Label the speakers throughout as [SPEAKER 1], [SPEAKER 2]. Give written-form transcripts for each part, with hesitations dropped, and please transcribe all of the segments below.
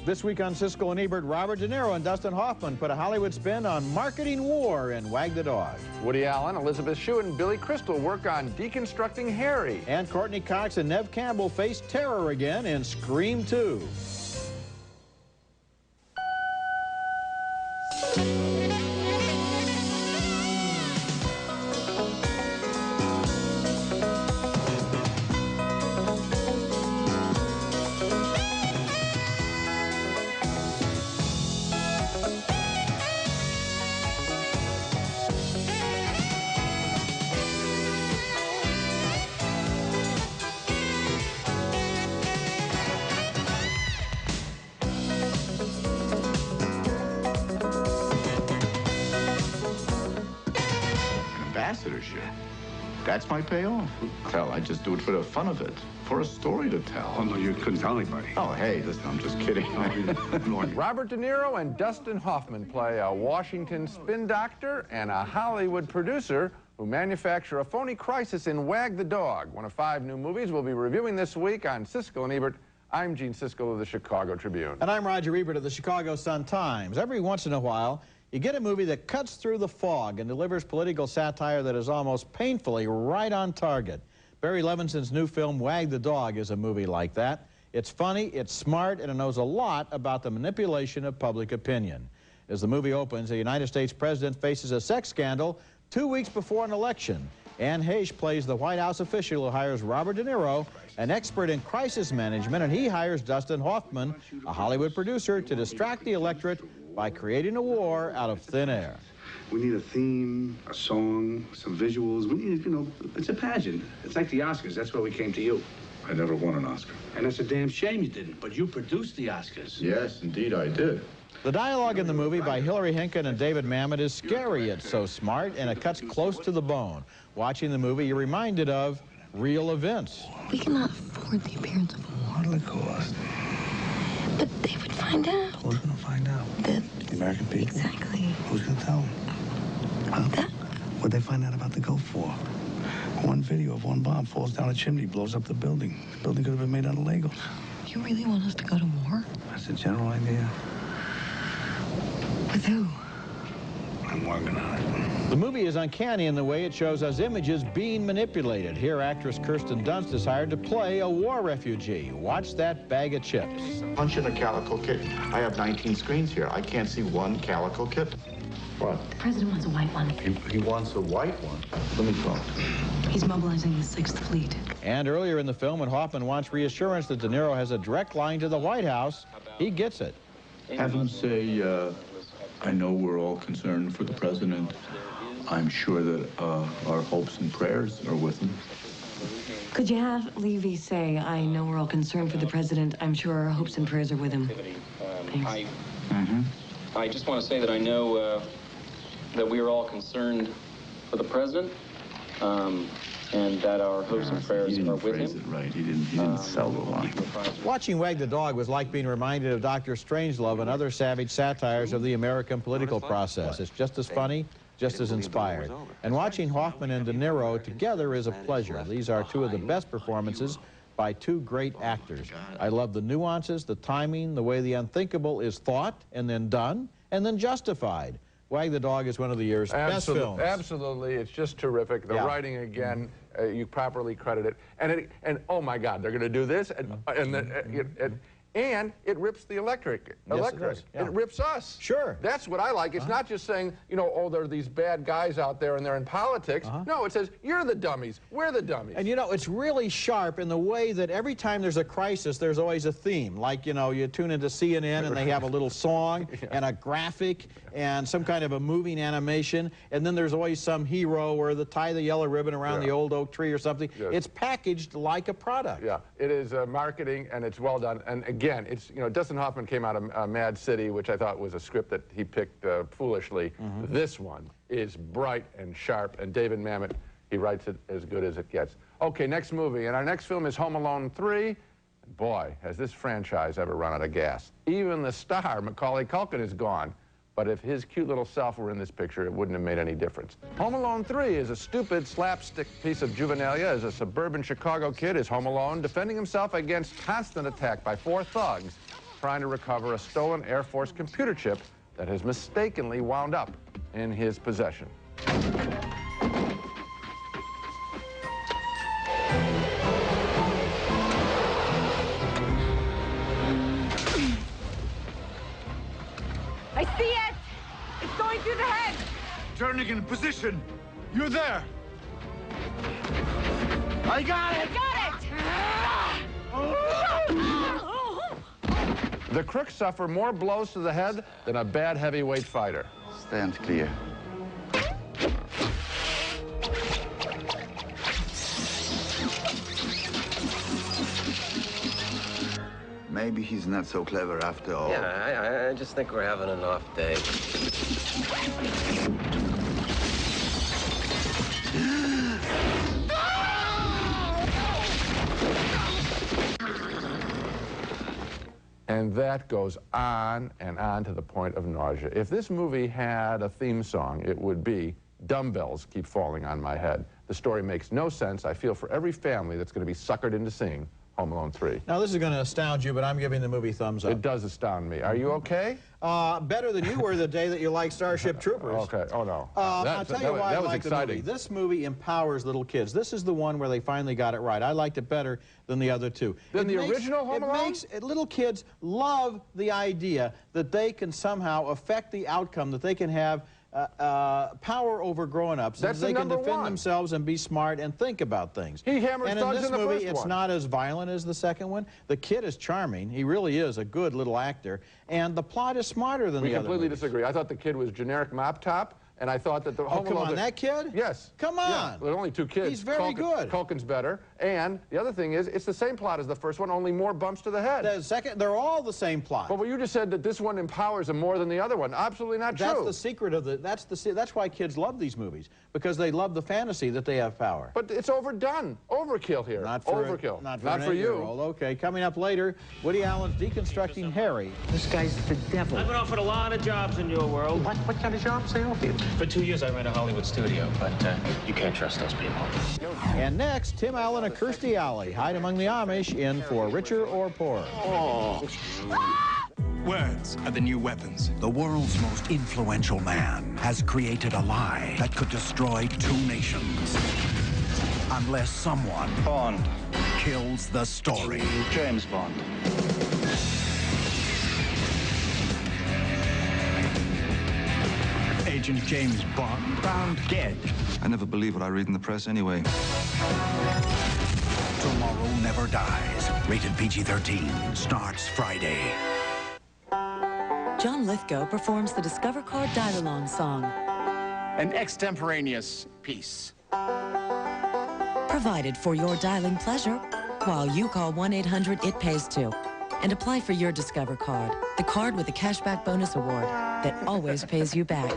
[SPEAKER 1] This week on Siskel and Ebert, Robert De Niro and Dustin Hoffman put a Hollywood spin on marketing war in Wag the Dog.
[SPEAKER 2] Woody Allen, Elizabeth Shue, and Billy Crystal work on deconstructing Harry.
[SPEAKER 1] And Courtney Cox and Neve Campbell face terror again in Scream 2.
[SPEAKER 3] Ambassadorship. That's my payoff. Hell, I just do it for the fun of it, for a story to tell.
[SPEAKER 4] Oh, no, you couldn't tell anybody.
[SPEAKER 3] Oh, hey, listen, I'm just kidding.
[SPEAKER 2] Robert De Niro and Dustin Hoffman play a Washington spin doctor and a Hollywood producer who manufacture a phony crisis in Wag the Dog, one of 5 new movies we'll be reviewing this week on Siskel and Ebert. I'm Gene Siskel of the Chicago Tribune.
[SPEAKER 1] And I'm Roger Ebert of the Chicago Sun-Times. Every once in a while, you get a movie that cuts through the fog and delivers political satire that is almost painfully right on target. Barry Levinson's new film, Wag the Dog, is a movie like that. It's funny, it's smart, and it knows a lot about the manipulation of public opinion. As the movie opens, the United States president faces a sex scandal 2 weeks before an election. Anne Heche plays the White House official who hires Robert De Niro, an expert in crisis management, and he hires Dustin Hoffman, a Hollywood producer, to distract the electorate by creating a war out of thin air.
[SPEAKER 4] We need a theme, a song, some visuals. We need, you know, it's a pageant. It's like the Oscars. That's why we came to you.
[SPEAKER 3] I never won an Oscar.
[SPEAKER 4] And that's a damn shame you didn't. But you produced the Oscars.
[SPEAKER 3] Yes, indeed I did.
[SPEAKER 1] The dialogue in the movie by Hillary Hinken and David Mamet is scary. It's so smart, and it cuts close to the bone. Watching the movie, you're reminded of real events.
[SPEAKER 5] We cannot afford the appearance of a war.
[SPEAKER 4] What'll it cost?
[SPEAKER 5] But they would find out.
[SPEAKER 4] Who's gonna find out?
[SPEAKER 5] The
[SPEAKER 4] American people?
[SPEAKER 5] Exactly.
[SPEAKER 4] Who's gonna tell them? Huh?
[SPEAKER 5] That.
[SPEAKER 4] What'd they find out about the Gulf War? One video of one bomb falls down a chimney, blows up the building. The building could have been made out of Legos.
[SPEAKER 5] You really want us to go to war?
[SPEAKER 4] That's the general idea.
[SPEAKER 5] With who?
[SPEAKER 4] I'm working on it.
[SPEAKER 1] The movie is uncanny in the way it shows us images being manipulated. Here, actress Kirsten Dunst is hired to play a war refugee. Watch that bag of chips.
[SPEAKER 3] Punch in a calico kitten. I have 19 screens here. I can't see one calico kitten. What?
[SPEAKER 5] The president wants a white one.
[SPEAKER 3] He wants a white one. Let me talk.
[SPEAKER 5] He's mobilizing the 6th Fleet.
[SPEAKER 1] And earlier in the film, when Hoffman wants reassurance that De Niro has a direct line to the White House, he gets it.
[SPEAKER 6] Have him say, I know we're all concerned for the president. I'm sure that our hopes and prayers are with him.
[SPEAKER 5] Could you have Levy say, I know we're all concerned for the president. I'm sure our hopes and prayers are with him. Thanks.
[SPEAKER 7] I just want to say that I know that we are all concerned for the president, and that our hopes and prayers are with him.
[SPEAKER 6] He didn't phrase it right. He didn't sell the line.
[SPEAKER 1] Watching Wag the Dog was like being reminded of Dr. Strangelove and other savage satires of the American political process. It's just as funny, just as inspired. And watching Hoffman and De Niro together is a pleasure. These are 2 of the best performances by 2 great actors. I love the nuances, the timing, the way the unthinkable is thought and then done and then justified. Wag the Dog is one of the year's best films.
[SPEAKER 2] Absolutely, it's just terrific. The writing, again, you properly credit it. And oh my God, they're going to do this, and it rips the electorate.
[SPEAKER 1] Yes, it does. Yeah.
[SPEAKER 2] It rips us.
[SPEAKER 1] Sure.
[SPEAKER 2] That's what I like. It's not just saying, you know, oh, there are these bad guys out there and they're in politics. No, it says, you're the dummies. We're the dummies.
[SPEAKER 1] And, you know, it's really sharp in the way that every time there's a crisis, there's always a theme. Like, you know, you tune into CNN and they have a little song and a graphic and some kind of a moving animation, and then there's always some hero or the tie the yellow ribbon around the old oak tree or something.
[SPEAKER 2] Yes.
[SPEAKER 1] It's packaged like a product.
[SPEAKER 2] Yeah, it is marketing, and it's well done. And again, it's, you know, Dustin Hoffman came out of Mad City, which I thought was a script that he picked foolishly. This one is bright and sharp, and David Mamet, he writes it as good as it gets. Okay, next movie, and our next film is Home Alone 3. Boy, has this franchise ever run out of gas. Even the star, Macaulay Culkin, is gone. But if his cute little self were in this picture, it wouldn't have made any difference. Home Alone 3 is a stupid slapstick piece of juvenilia as a suburban Chicago kid is home alone, defending himself against constant attack by 4 thugs trying to recover a stolen Air Force computer chip that has mistakenly wound up in his possession.
[SPEAKER 8] I see it! It's going through the head!
[SPEAKER 4] Turning in position. You're there. I got it!
[SPEAKER 2] The crooks suffer more blows to the head than a bad heavyweight fighter.
[SPEAKER 3] Stand clear. Maybe he's not so clever after all.
[SPEAKER 9] Yeah, I just think we're having an off day.
[SPEAKER 2] And that goes on and on to the point of nausea. If this movie had a theme song, it would be "Dumbbells Keep Falling on My Head." The story makes no sense. I feel for every family that's going to be suckered into seeing Home Alone 3.
[SPEAKER 1] Now, this is going to astound you, but I'm giving the movie thumbs up.
[SPEAKER 2] It does astound me. Are you okay?
[SPEAKER 1] Better than you were the day that you liked Starship Troopers.
[SPEAKER 2] Okay. Oh, no.
[SPEAKER 1] I'll tell you why I like the movie.
[SPEAKER 2] exciting.
[SPEAKER 1] This movie empowers little kids. This is the one where they finally got it right. I liked it better than the other two.
[SPEAKER 2] Than the original Home Alone?
[SPEAKER 1] Little kids love the idea that they can somehow affect the outcome, that they can have power over grown-ups.
[SPEAKER 2] That's
[SPEAKER 1] they can
[SPEAKER 2] number
[SPEAKER 1] defend
[SPEAKER 2] one.
[SPEAKER 1] themselves and be smart and think about things.
[SPEAKER 2] He hammers
[SPEAKER 1] and
[SPEAKER 2] thugs
[SPEAKER 1] in this
[SPEAKER 2] in the
[SPEAKER 1] movie,
[SPEAKER 2] first
[SPEAKER 1] it's
[SPEAKER 2] one.
[SPEAKER 1] not as violent as the second one. The kid is charming. He really is a good little actor. And the plot is smarter than
[SPEAKER 2] We
[SPEAKER 1] the other
[SPEAKER 2] completely
[SPEAKER 1] movies.
[SPEAKER 2] disagree. I thought the kid was generic mop top, and I thought that the Home
[SPEAKER 1] come
[SPEAKER 2] Alone...
[SPEAKER 1] on, that kid?
[SPEAKER 2] Yes.
[SPEAKER 1] Come on.
[SPEAKER 2] Yeah, there are only two kids.
[SPEAKER 1] He's very good.
[SPEAKER 2] Culkin's better. And the other thing is, it's the same plot as the first one, only more bumps to the head.
[SPEAKER 1] The second, they're all the same plot.
[SPEAKER 2] But what you just said that this one empowers him more than the other one. Absolutely not true.
[SPEAKER 1] That's the secret of that's why kids love these movies, because they love the fantasy that they have power.
[SPEAKER 2] But it's overdone. Overkill here.
[SPEAKER 1] Not for
[SPEAKER 2] Overkill.
[SPEAKER 1] Not
[SPEAKER 2] for
[SPEAKER 1] an
[SPEAKER 2] you.
[SPEAKER 1] 8-year-old. Okay, coming up later, Woody Allen's Deconstructing Harry.
[SPEAKER 10] This guy's the devil.
[SPEAKER 11] I've been offered a lot of jobs in your world.
[SPEAKER 10] What kind of jobs they offer you?
[SPEAKER 11] For 2 years, I ran a Hollywood studio, but you can't trust those people.
[SPEAKER 1] And next, Tim Allen and Kirstie Alley hide among the Amish in For Richer or Poorer.
[SPEAKER 12] Words are the new weapons. The world's most influential man has created a lie that could destroy 2 nations. Unless someone
[SPEAKER 13] Bond
[SPEAKER 12] kills the story.
[SPEAKER 13] James Bond.
[SPEAKER 12] Agent James Bond found dead.
[SPEAKER 13] I never believe what I read in the press anyway.
[SPEAKER 12] Tomorrow Never Dies. Rated PG-13. Starts Friday.
[SPEAKER 14] John Lithgow performs the Discover Card Dial-Along song.
[SPEAKER 15] An extemporaneous piece.
[SPEAKER 14] Provided for your dialing pleasure while you call 1-800-IT-PAYS-2 and apply for your Discover Card, the card with the cashback bonus award that always pays you back.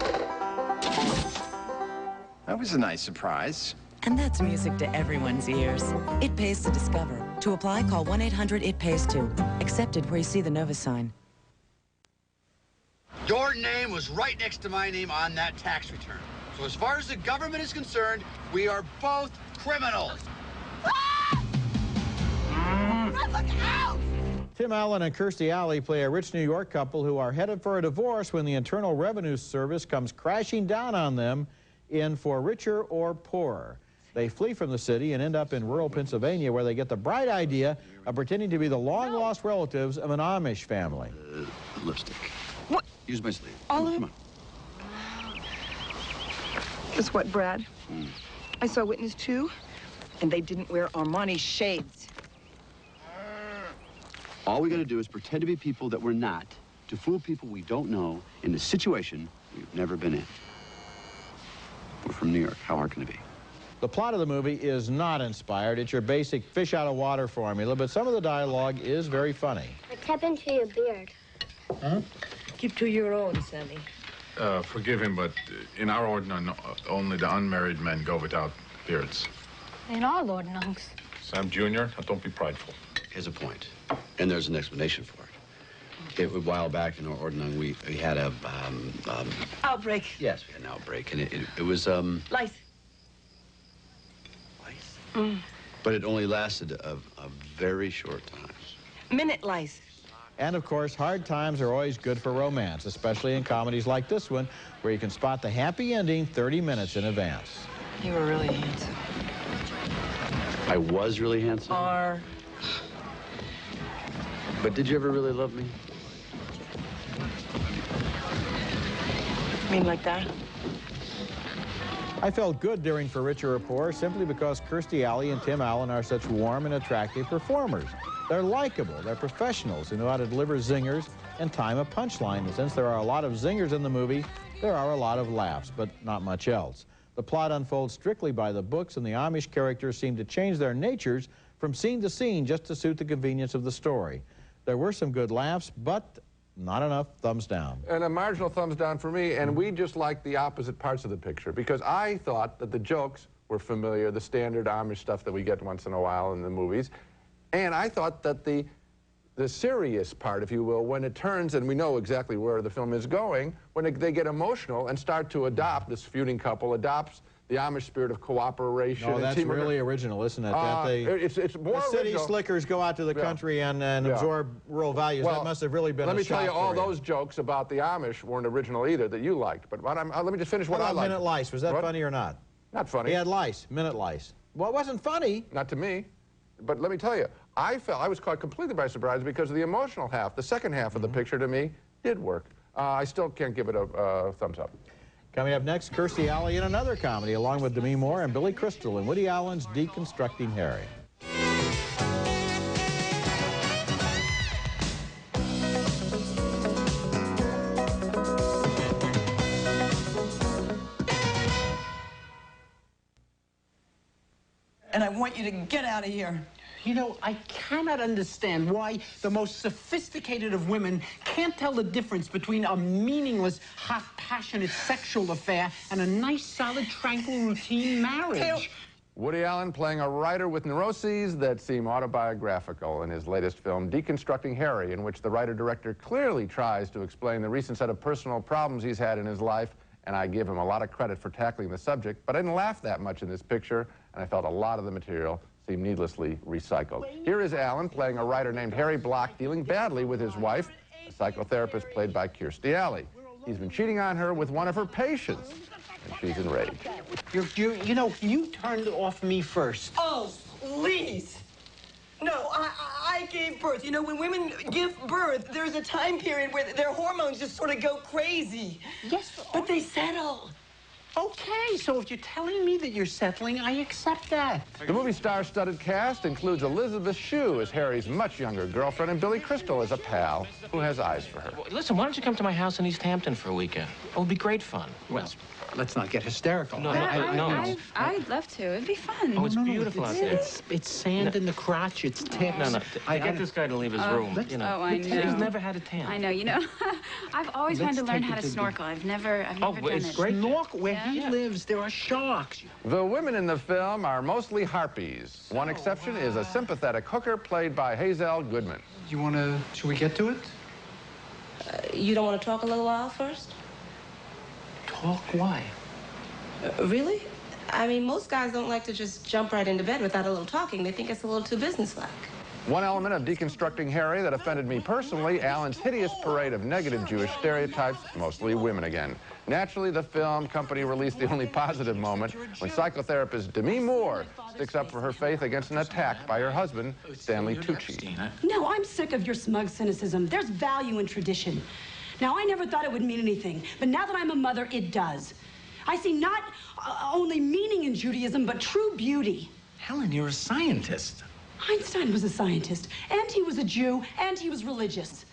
[SPEAKER 15] That was a nice surprise.
[SPEAKER 14] And that's music to everyone's ears. It pays to Discover. To apply, call 1-800-IT-PAYS-2. Accepted where you see the Nova sign.
[SPEAKER 16] Your name was right next to my name on that tax return. So as far as the government is concerned, we are both criminals.
[SPEAKER 8] Look out!
[SPEAKER 1] Tim Allen and Kirstie Alley play a rich New York couple who are headed for a divorce when the Internal Revenue Service comes crashing down on them in For Richer or Poorer. They flee from the city and end up in rural Pennsylvania, where they get the bright idea of pretending to be the long-lost relatives of an Amish family.
[SPEAKER 16] Lipstick.
[SPEAKER 8] What?
[SPEAKER 16] Use my sleeve.
[SPEAKER 8] All of it?
[SPEAKER 16] Come on.
[SPEAKER 8] Guess what, Brad? I saw Witness 2, and they didn't wear Armani shades.
[SPEAKER 16] All we gotta do is pretend to be people that we're not, to fool people we don't know in a situation we've never been in. We're from New York. How hard can it be?
[SPEAKER 1] The plot of the movie is not inspired. It's your basic fish-out-of-water formula, but some of the dialogue is very funny.
[SPEAKER 17] What's happened to your beard?
[SPEAKER 5] Huh? Keep to your own, Sammy.
[SPEAKER 18] Forgive him, but in our order, only the unmarried men go without beards.
[SPEAKER 17] In our Lord knows.
[SPEAKER 18] Sam Jr., now don't be prideful.
[SPEAKER 16] Here's a point, and there's an explanation for it. A while back in our Ordnung, we had a,
[SPEAKER 5] Outbreak.
[SPEAKER 16] Yes, we had an outbreak, and it was,
[SPEAKER 5] Lice.
[SPEAKER 16] But it only lasted a very short time.
[SPEAKER 5] Minute lice.
[SPEAKER 1] And of course, hard times are always good for romance, especially in comedies like this one, where you can spot the happy ending 30 minutes in advance.
[SPEAKER 8] You were really handsome.
[SPEAKER 16] I was really handsome. But did you ever really love me?
[SPEAKER 8] You mean like that?
[SPEAKER 1] I felt good during For Richer or Poor simply because Kirstie Alley and Tim Allen are such warm and attractive performers. They're likable, they're professionals who know how to deliver zingers and time a punchline. And since there are a lot of zingers in the movie, there are a lot of laughs, but not much else. The plot unfolds strictly by the books, and the Amish characters seem to change their natures from scene to scene just to suit the convenience of the story. There were some good laughs, but not enough thumbs down.
[SPEAKER 2] And a marginal thumbs down for me, and we just like the opposite parts of the picture, because I thought that the jokes were familiar, the standard Amish stuff that we get once in a while in the movies, and I thought that the serious part, if you will, when it turns, and we know exactly where the film is going, when they get emotional and start to adopt, this feuding couple adopts the Amish spirit of cooperation.
[SPEAKER 1] No, that's really original, isn't it?
[SPEAKER 2] It's more
[SPEAKER 1] the city
[SPEAKER 2] original.
[SPEAKER 1] Slickers go out to the country and absorb rural values.
[SPEAKER 2] Well,
[SPEAKER 1] that must have really been
[SPEAKER 2] let
[SPEAKER 1] a
[SPEAKER 2] me tell you,
[SPEAKER 1] shock
[SPEAKER 2] all
[SPEAKER 1] for
[SPEAKER 2] those jokes about the Amish weren't original either that you liked. But let me just finish what I liked.
[SPEAKER 1] Minute Lice, was that funny or not?
[SPEAKER 2] Not funny.
[SPEAKER 1] He had lice, minute lice. Well, it wasn't funny.
[SPEAKER 2] Not to me. But let me tell you, I was caught completely by surprise because of the emotional half. The second half of the picture, to me, did work. I still can't give it a thumbs up.
[SPEAKER 1] Coming up next, Kirstie Alley in another comedy, along with Demi Moore and Billy Crystal in Woody Allen's Deconstructing Harry.
[SPEAKER 10] And I want you to get out of here.
[SPEAKER 19] You know, I cannot understand why the most sophisticated of women can't tell the difference between a meaningless, hot, passionate sexual affair and a nice, solid, tranquil, routine marriage.
[SPEAKER 2] Woody Allen playing a writer with neuroses that seem autobiographical in his latest film, Deconstructing Harry, in which the writer-director clearly tries to explain the recent set of personal problems he's had in his life, and I give him a lot of credit for tackling the subject, but I didn't laugh that much in this picture, and I felt a lot of the material seemed needlessly recycled. Here is Allen playing a writer named Harry Block dealing badly with his wife, a psychotherapist played by Kirstie Alley. He's been cheating on her with one of her patients, and she's enraged.
[SPEAKER 19] You know, you turned off me first.
[SPEAKER 8] Oh, please. No, I gave birth. You know, when women give birth, there's a time period where their hormones just sort of go crazy.
[SPEAKER 19] Yes,
[SPEAKER 8] but they settle.
[SPEAKER 19] Okay, so if you're telling me that you're settling, I accept that.
[SPEAKER 2] The movie star-studded cast includes Elizabeth Shue as Harry's much younger girlfriend and Billy Crystal as a pal who has eyes for her.
[SPEAKER 11] Listen, why don't you come to my house in East Hampton for a weekend? It would be great fun.
[SPEAKER 19] Well, let's not get hysterical.
[SPEAKER 11] No,
[SPEAKER 20] I'd love to. It'd be fun.
[SPEAKER 11] Oh, it's beautiful out there.
[SPEAKER 19] It's sand in the crotch. It's tips.
[SPEAKER 11] No. Get this guy to leave his room. You know.
[SPEAKER 20] Oh, I know.
[SPEAKER 11] He's never had a tan.
[SPEAKER 20] I know. You know, I've always wanted to learn how to snorkel. I've never done it.
[SPEAKER 19] It's great. Snorkel where he lives. There are sharks.
[SPEAKER 2] The women in the film are mostly harpies. One exception is a sympathetic hooker played by Hazel Goodman.
[SPEAKER 19] Should we get to it?
[SPEAKER 21] You don't want to talk a little while first?
[SPEAKER 19] Talk? Why?
[SPEAKER 21] Really? I mean, most guys don't like to just jump right into bed without a little talking. They think it's a little too businesslike.
[SPEAKER 2] One element of Deconstructing Harry that offended me personally, Allen's hideous parade of negative Jewish stereotypes, mostly women again. Naturally, the film company released the only positive moment when psychotherapist Demi Moore sticks up for her faith against an attack by her husband, Stanley Tucci.
[SPEAKER 22] No, I'm sick of your smug cynicism. There's value in tradition. Now, I never thought it would mean anything, but now that I'm a mother, it does. I see not only meaning in Judaism, but true beauty.
[SPEAKER 10] Helen, you're a scientist.
[SPEAKER 22] Einstein was a scientist, and he was a Jew, and he was religious.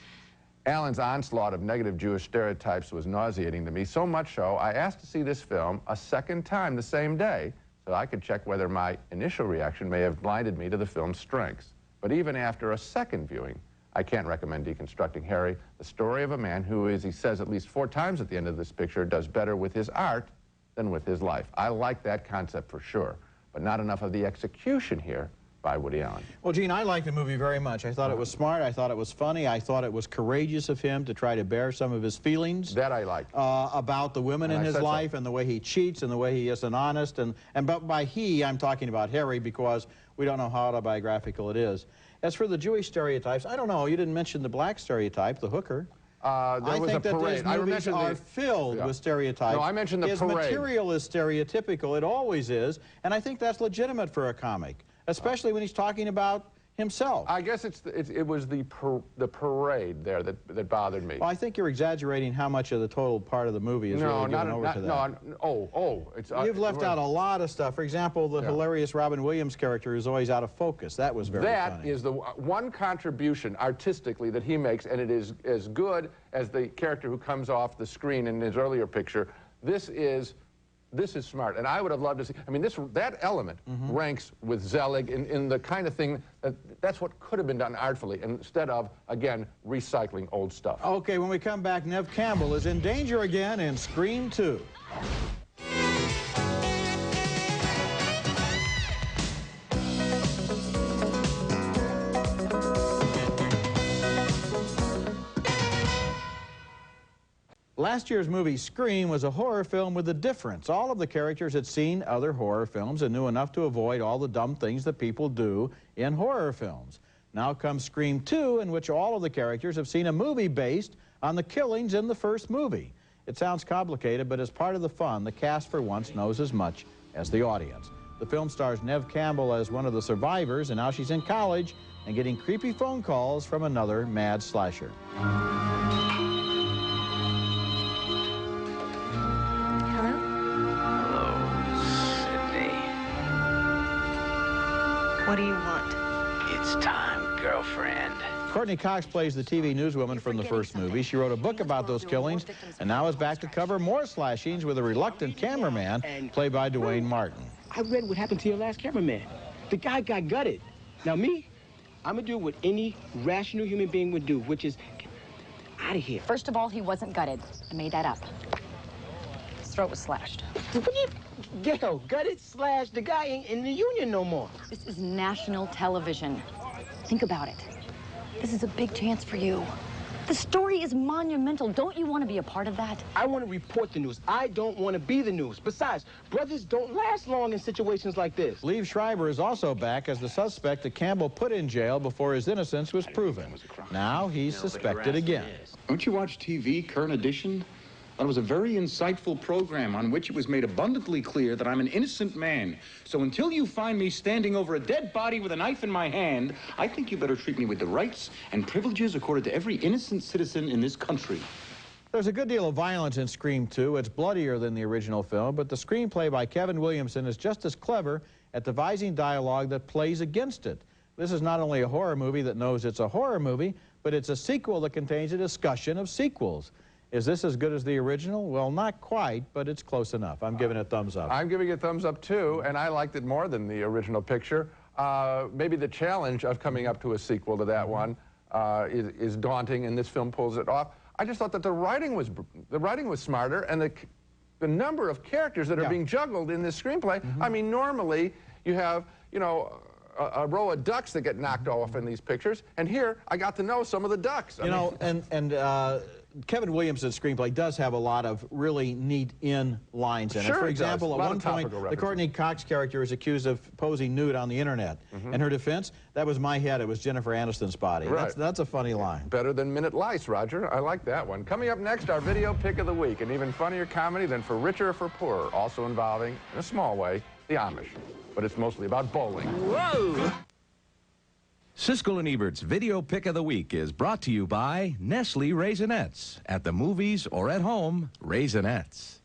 [SPEAKER 2] Allen's onslaught of negative Jewish stereotypes was nauseating to me, so much so I asked to see this film a second time the same day so I could check whether my initial reaction may have blinded me to the film's strengths. But even after a second viewing, I can't recommend Deconstructing Harry, the story of a man who, as he says at least 4 times at the end of this picture, does better with his art than with his life. I like that concept for sure, but not enough of the execution here by Woody Allen.
[SPEAKER 1] Well, Gene, I liked the movie very much. I thought it was smart. I thought it was funny. I thought it was courageous of him to try to bear some of his feelings.
[SPEAKER 2] That I liked.
[SPEAKER 1] About the women in his life and the way he cheats and the way he isn't honest. But by he, I'm talking about Harry because we don't know how autobiographical it is. As for the Jewish stereotypes, I don't know. You didn't mention the black stereotype, the hooker.
[SPEAKER 2] There was a parade.
[SPEAKER 1] I think that these movies are filled with stereotypes.
[SPEAKER 2] No, I mentioned the
[SPEAKER 1] his
[SPEAKER 2] parade.
[SPEAKER 1] His material is stereotypical. It always is. And I think that's legitimate for a comic, especially when he's talking about himself.
[SPEAKER 2] I guess it was the parade there that bothered me.
[SPEAKER 1] Well, I think you're exaggerating how much of the total part of the movie is really given over to that. You've left out a lot of stuff. For example, the hilarious Robin Williams character is always out of focus. That was very funny.
[SPEAKER 2] That is the one contribution artistically that he makes, and it is as good as the character who comes off the screen in his earlier picture. This is smart, and I would have loved to see. I mean, that element ranks with Zelig in the kind of thing that's what could have been done artfully instead of, again, recycling old stuff.
[SPEAKER 1] Okay, when we come back, Neve Campbell is in danger again in Scream 2. Last year's movie Scream was a horror film with a difference. All of the characters had seen other horror films and knew enough to avoid all the dumb things that people do in horror films. Now comes Scream 2, in which all of the characters have seen a movie based on the killings in the first movie. It sounds complicated, but as part of the fun, the cast for once knows as much as the audience. The film stars Neve Campbell as one of the survivors, and now she's in college and getting creepy phone calls from another mad slasher.
[SPEAKER 6] What do you want?
[SPEAKER 10] It's time, girlfriend.
[SPEAKER 1] Courtney Cox plays the TV newswoman from the first movie. She wrote a book about those killings and now is back to cover more slashings with a reluctant cameraman played by Dwayne Martin.
[SPEAKER 7] I read what happened to your last cameraman. The guy got gutted. Now me, I'm gonna do what any rational human being would do, which is get out of here.
[SPEAKER 23] First of all, he wasn't gutted. I made that up. His throat was slashed.
[SPEAKER 7] Yo, gutted, slashed, the guy ain't in the union no more.
[SPEAKER 23] This is national television. Think about it. This is a big chance for you. The story is monumental. Don't you want to be a part of that?
[SPEAKER 7] I want to report the news. I don't want to be the news. Besides, brothers don't last long in situations like this.
[SPEAKER 1] Liev Schreiber is also back as the suspect that Campbell put in jail before his innocence was proven. Now he's suspected again.
[SPEAKER 24] Don't you watch TV, Current Edition? It was a very insightful program on which it was made abundantly clear that I'm an innocent man. So until you find me standing over a dead body with a knife in my hand, I think you better treat me with the rights and privileges accorded to every innocent citizen in this country.
[SPEAKER 1] There's a good deal of violence in Scream 2. It's bloodier than the original film, but the screenplay by Kevin Williamson is just as clever at devising dialogue that plays against it. This is not only a horror movie that knows it's a horror movie, but it's a sequel that contains a discussion of sequels. Is this as good as the original? Well, not quite, but it's close enough. I'm giving it a thumbs up.
[SPEAKER 2] I'm giving it a thumbs up, too, and I liked it more than the original picture. Maybe the challenge of coming up to a sequel to that one is daunting, and this film pulls it off. I just thought that the writing was smarter, and the number of characters that are being juggled in this screenplay. I mean, normally you have, you know, a row of ducks that get knocked off in these pictures, and here I got to know some of the ducks.
[SPEAKER 1] You know, Kevin Williamson's screenplay does have a lot of really neat lines in it. For example, at one point, the Courtney Cox character is accused of posing nude on the internet. In her defense, that was my head. It was Jennifer Aniston's body.
[SPEAKER 2] Right.
[SPEAKER 1] That's a funny line.
[SPEAKER 2] Better than Minute Lice, Roger. I like that one. Coming up next, our video pick of the week. An even funnier comedy than For Richer or For Poorer, also involving, in a small way, the Amish. But it's mostly about bowling.
[SPEAKER 25] Whoa! Siskel and Ebert's Video Pick of the Week is brought to you by Nestle Raisinets. At the movies or at home, Raisinets.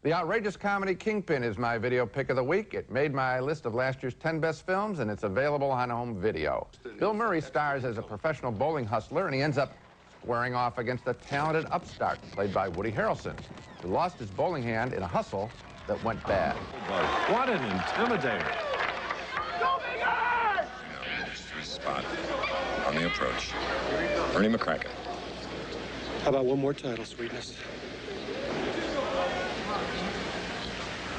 [SPEAKER 2] The outrageous comedy Kingpin is my video pick of the week. It made my list of last year's 10 best films, and it's available on home video. Bill Murray stars as a professional bowling hustler, and he ends up squaring off against a talented upstart, played by Woody Harrelson, who lost his bowling hand in a hustle that went bad.
[SPEAKER 26] What an intimidator.
[SPEAKER 27] Spot on the approach. Ernie McCracken.
[SPEAKER 28] How about one more title, sweetness?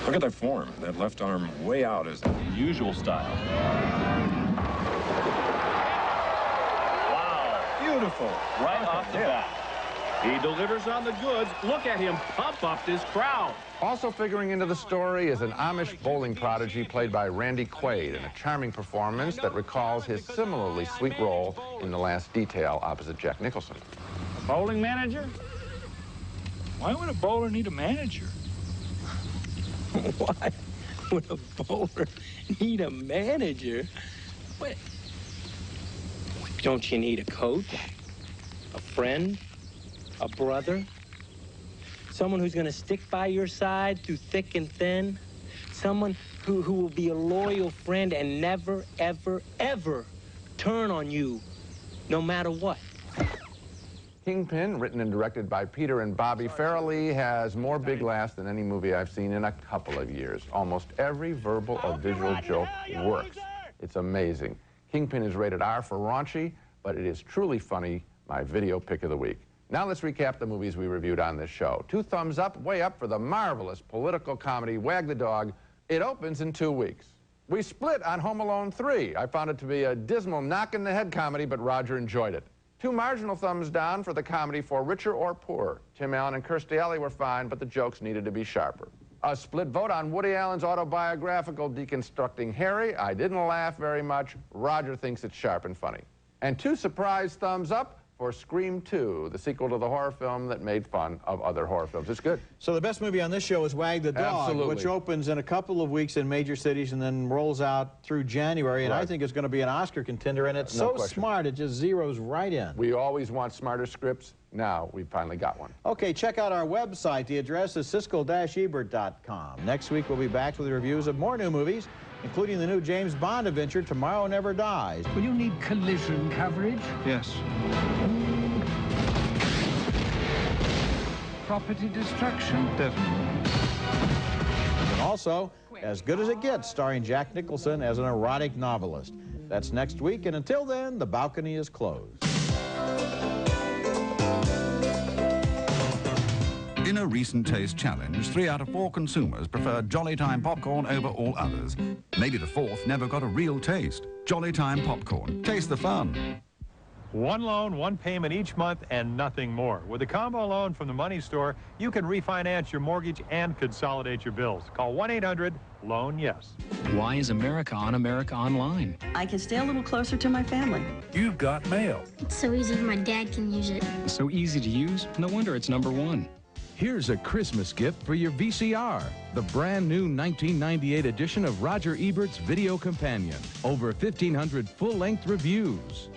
[SPEAKER 27] Look at that form. That left arm way out is the usual style.
[SPEAKER 3] wonderful right off the bat. He delivers on the goods. Look at him pump up this crowd.
[SPEAKER 2] Also figuring into the story is an Amish bowling prodigy played by Randy Quaid in a charming performance that recalls his similarly sweet role in The Last Detail opposite Jack Nicholson.
[SPEAKER 3] A bowling manager?
[SPEAKER 4] Why would a bowler need a manager?
[SPEAKER 7] Why would a bowler need a manager? What? Don't you need a coach? A friend? A brother? Someone who's going to stick by your side through thick and thin? Someone who will be a loyal friend and never, ever, ever turn on you, no matter what.
[SPEAKER 2] Kingpin, written and directed by Peter and Bobby Farrelly, has more big laughs than any movie I've seen in a couple of years. Almost every verbal or visual joke works. It's amazing. Kingpin is rated R for raunchy, but it is truly funny, my video pick of the week. Now let's recap the movies we reviewed on this show. 2 thumbs up, way up for the marvelous political comedy Wag the Dog. It opens in 2 weeks. We split on Home Alone 3. I found it to be a dismal knock-in-the-head comedy, but Roger enjoyed it. 2 marginal thumbs down for the comedy For Richer or Poor. Tim Allen and Kirstie Alley were fine, but the jokes needed to be sharper. A split vote on Woody Allen's autobiographical Deconstructing Harry. I didn't laugh very much. Roger thinks it's sharp and funny. And 2 surprise thumbs up for Scream 2, the sequel to the horror film that made fun of other horror films. It's good.
[SPEAKER 1] So the best movie on this show is Wag the Dog,
[SPEAKER 2] Absolutely.
[SPEAKER 1] which opens in a couple of weeks in major cities and then rolls out through January, and I think it's going to be an Oscar contender, and it's so smart, it just zeroes right in.
[SPEAKER 2] We always want smarter scripts. Now we finally got one.
[SPEAKER 1] Okay, check out our website. The address is siskel-ebert.com. Next week we'll be back with reviews of more new movies, including the new James Bond adventure, Tomorrow Never Dies.
[SPEAKER 6] Will you need collision coverage?
[SPEAKER 24] Yes.
[SPEAKER 6] Property destruction?
[SPEAKER 24] Definitely.
[SPEAKER 1] And also, As Good as It Gets, starring Jack Nicholson as an erotic novelist. That's next week, and until then, the balcony is closed.
[SPEAKER 9] In a recent taste challenge, 3 out of 4 consumers preferred Jolly Time popcorn over all others. Maybe the 4th never got a real taste. Jolly Time popcorn. Taste the fun.
[SPEAKER 12] One loan, one payment each month, and nothing more. With a combo loan from the Money Store, you can refinance your mortgage and consolidate your bills. Call 1-800-LOAN-YES.
[SPEAKER 13] Why is America on America Online?
[SPEAKER 14] I can stay a little closer to my family.
[SPEAKER 6] You've got mail.
[SPEAKER 17] It's so easy my dad can use it.
[SPEAKER 13] So easy to use? No wonder it's #1.
[SPEAKER 25] Here's a Christmas gift for your VCR, the brand new 1998 edition of Roger Ebert's Video Companion. Over 1,500 full-length reviews.